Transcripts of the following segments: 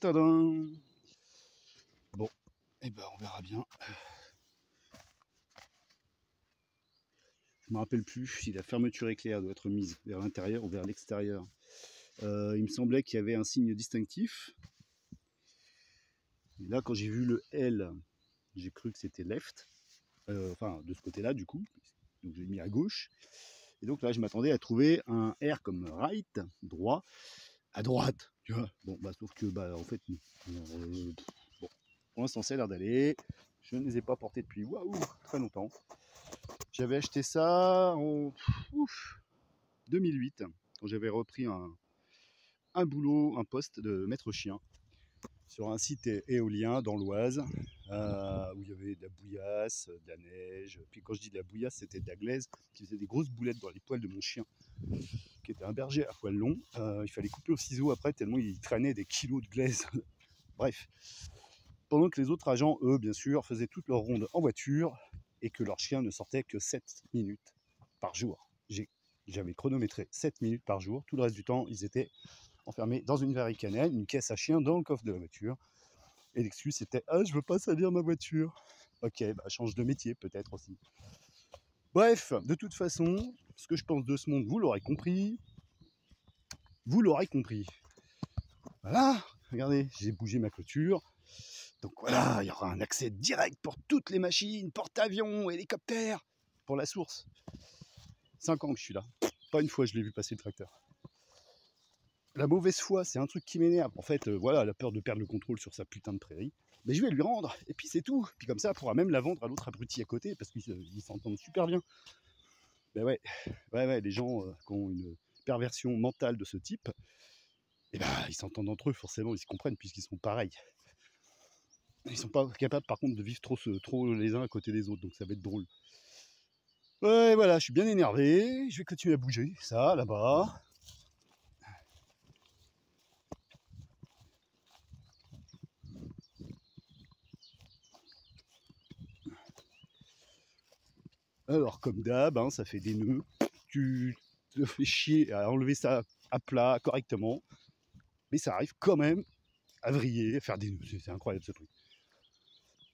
Tadam! Bon, et ben on verra bien. Je me rappelle plus si la fermeture éclair doit être mise vers l'intérieur ou vers l'extérieur. Il me semblait qu'il y avait un signe distinctif. Et là, quand j'ai vu le L, j'ai cru que c'était left. Enfin, de ce côté-là, du coup. Donc j'ai mis à gauche. Et donc là, je m'attendais à trouver un R comme right, droit, à droite. Tu vois, bon, bah, sauf que, bah, en fait, bon, pour l'instant, ça a l'air d'aller. Je ne les ai pas portés depuis, waouh, très longtemps. J'avais acheté ça en 2008, quand j'avais repris un boulot, un poste de maître chien sur un site éolien dans l'Oise, où il y avait de la bouillasse, de la neige. Puis quand je dis de la bouillasse, c'était de la glaise qui faisait des grosses boulettes dans les poils de mon chien, qui était un berger à poils longs. Il fallait couper au ciseau après, tellement il traînait des kilos de glaise. Bref. Pendant que les autres agents, eux, bien sûr, faisaient toute leur ronde en voiture et que leur chien ne sortait que 7 minutes par jour. J'avais chronométré 7 minutes par jour. Tout le reste du temps, ils étaient enfermés dans une varicanelle, une caisse à chien dans le coffre de la voiture. Et l'excuse, c'était « Ah, je veux pas salir ma voiture ». Ok, bah change de métier peut-être aussi. Bref, de toute façon, ce que je pense de ce monde, vous l'aurez compris. Vous l'aurez compris. Voilà, regardez, j'ai bougé ma clôture. Donc voilà, il y aura un accès direct pour toutes les machines, porte-avions, hélicoptères, pour la source. 5 ans que je suis là. Pas une fois je l'ai vu passer le tracteur. La mauvaise foi, c'est un truc qui m'énerve. En fait, voilà, la peur de perdre le contrôle sur sa putain de prairie. Mais je vais lui rendre, et puis c'est tout. Puis comme ça, elle pourra même la vendre à l'autre abruti à côté, parce qu'ils s'entendent super bien. Ben ouais, les gens qui ont une perversion mentale de ce type, eh ben, ils s'entendent entre eux, forcément, ils se comprennent, puisqu'ils sont pareils. Ils sont pas capables, par contre, de vivre trop les uns à côté des autres, donc ça va être drôle. Ouais, voilà, je suis bien énervé, je vais continuer à bouger, ça, là-bas. Alors, comme d'hab, hein, ça fait des nœuds. Tu te fais chier à enlever ça à plat, correctement. Mais ça arrive quand même à vriller, à faire des nœuds. C'est incroyable ce truc.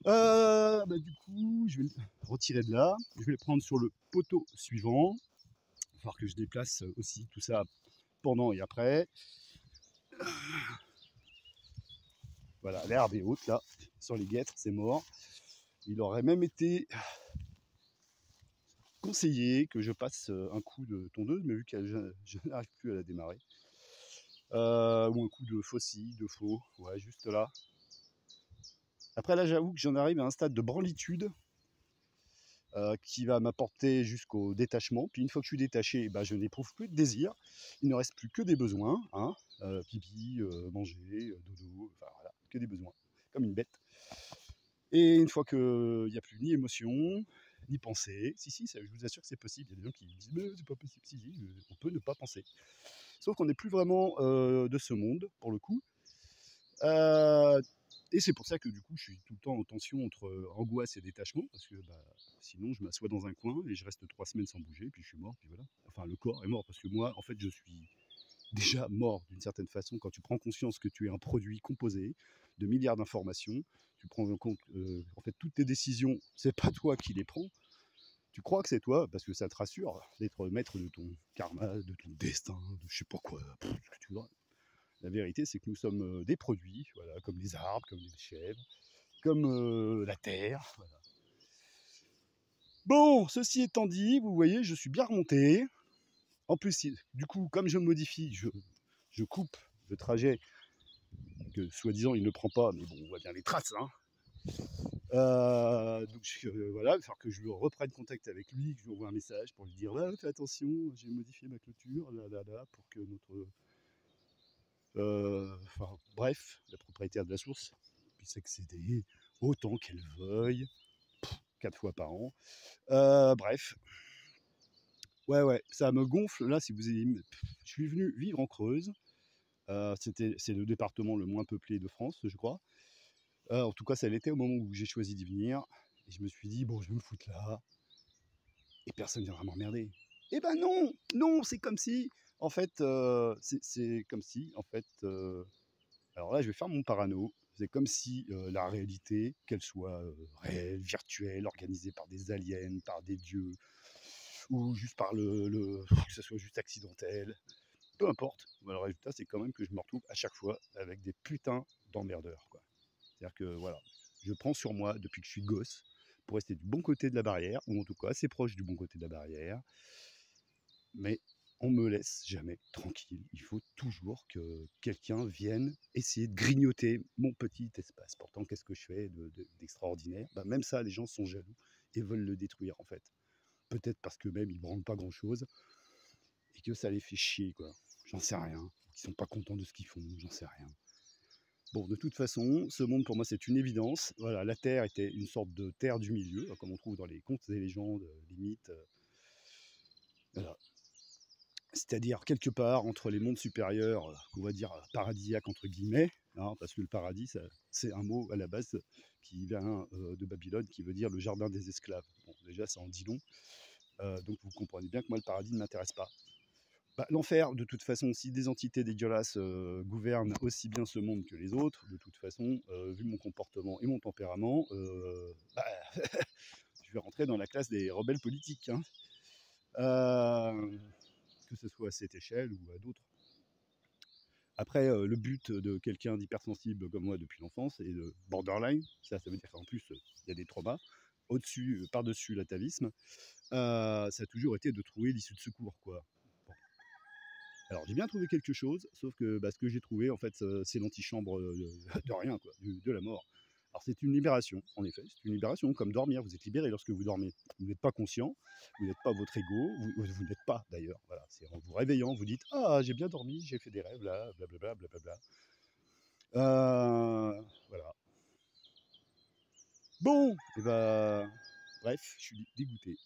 Bah, du coup, je vais le retirer de là. Je vais le prendre sur le poteau suivant. Il va falloir que je déplace aussi tout ça pendant et après. Voilà, l'herbe est haute là, sur les guêtres, c'est mort. Il aurait même été conseillé que je passe un coup de tondeuse, mais vu que je n'arrive plus à la démarrer. Ou un coup de faucille, de faux, ouais, juste là. Après là, j'avoue que j'en arrive à un stade de branlitude qui va m'apporter jusqu'au détachement. Puis une fois que je suis détaché, bah, je n'éprouve plus de désir. Il ne reste plus que des besoins, hein, pipi, manger, dodo, enfin voilà, que des besoins, comme une bête. Et une fois qu'il n'y a plus ni émotion, ni pensée, si, ça, je vous assure que c'est possible. Il y a des gens qui disent mais c'est pas possible, si, on peut ne pas penser. Sauf qu'on n'est plus vraiment de ce monde, pour le coup. Et c'est pour ça que du coup, je suis tout le temps en tension entre angoisse et détachement, parce que bah, sinon, je m'assois dans un coin et je reste 3 semaines sans bouger, puis je suis mort, puis voilà. Enfin, le corps est mort, parce que moi, en fait, je suis déjà mort d'une certaine façon quand tu prends conscience que tu es un produit composé de milliards d'informations. Tu prends en compte, en fait, toutes tes décisions, c'est pas toi qui les prends. Tu crois que c'est toi, parce que ça te rassure d'être maître de ton karma, de ton destin, de je sais pas quoi, ce que tu veux. La vérité, c'est que nous sommes des produits, voilà, comme les arbres, comme les chèvres, comme la terre. Voilà. Bon, ceci étant dit, vous voyez, je suis bien remonté. En plus, du coup, comme je modifie, je coupe le trajet que soi-disant il ne prend pas, mais bon, on voit bien les traces. Hein. Donc voilà, il va falloir que je reprenne contact avec lui, que je lui envoie un message pour lui dire ouais, fais attention, j'ai modifié ma clôture, pour que notre enfin, bref, la propriétaire de la source puisse accéder autant qu'elle veuille, 4 fois par an. Bref, ouais, ça me gonfle. Là, si vous avez, je suis venu vivre en Creuse. C'est le département le moins peuplé de France, je crois. En tout cas, ça l'était au moment où j'ai choisi d'y venir. Et je me suis dit, bon, je vais me foutre là. Et personne ne viendra m'emmerder. Eh ben non, c'est comme si, en fait, c'est comme si, en fait, Alors là, je vais faire mon parano. C'est comme si la réalité, qu'elle soit réelle, virtuelle, organisée par des aliens, par des dieux, ou juste par que ce soit juste accidentel, peu importe. Le résultat, c'est quand même que je me retrouve à chaque fois avec des putains d'emmerdeurs, quoi. C'est-à-dire que voilà, je prends sur moi depuis que je suis gosse pour rester du bon côté de la barrière, ou en tout cas assez proche du bon côté de la barrière, mais on me laisse jamais tranquille. Il faut toujours que quelqu'un vienne essayer de grignoter mon petit espace. Pourtant, qu'est-ce que je fais d'extraordinaire? Bah, même ça, les gens sont jaloux et veulent le détruire en fait. Peut-être parce que même ils branlent pas grand-chose et que ça les fait chier, quoi. J'en sais rien. Ils sont pas contents de ce qu'ils font, j'en sais rien. Bon, de toute façon, ce monde pour moi c'est une évidence. Voilà, la Terre était une sorte de terre du milieu, comme on trouve dans les contes et légendes, les mythes. Voilà. C'est-à-dire quelque part entre les mondes supérieurs, qu'on va dire paradisiaques entre guillemets, hein, parce que le paradis, c'est un mot à la base qui vient de Babylone, qui veut dire le jardin des esclaves. Bon, déjà, ça en dit long. Donc vous comprenez bien que moi, le paradis ne m'intéresse pas. Bah, l'enfer, de toute façon, si des entités dégueulasses gouvernent aussi bien ce monde que les autres, de toute façon, vu mon comportement et mon tempérament, bah, je vais rentrer dans la classe des rebelles politiques, hein. Que ce soit à cette échelle ou à d'autres. Après, le but de quelqu'un d'hypersensible comme moi depuis l'enfance et de borderline, ça veut dire qu'en plus, il y a des traumas, au-dessus, par-dessus l'atavisme, ça a toujours été de trouver l'issue de secours, quoi. Bon. Alors, j'ai bien trouvé quelque chose, sauf que bah, ce que j'ai trouvé, en fait, c'est l'antichambre de rien, quoi, de la mort. Alors, c'est une libération, en effet, c'est une libération, comme dormir. Vous êtes libéré lorsque vous dormez. Vous n'êtes pas conscient, vous n'êtes pas votre ego, vous n'êtes pas d'ailleurs. Voilà, c'est en vous réveillant, vous dites ah, j'ai bien dormi, j'ai fait des rêves là, blablabla, blablabla. Voilà. Bon, et bah, bref, je suis dégoûté.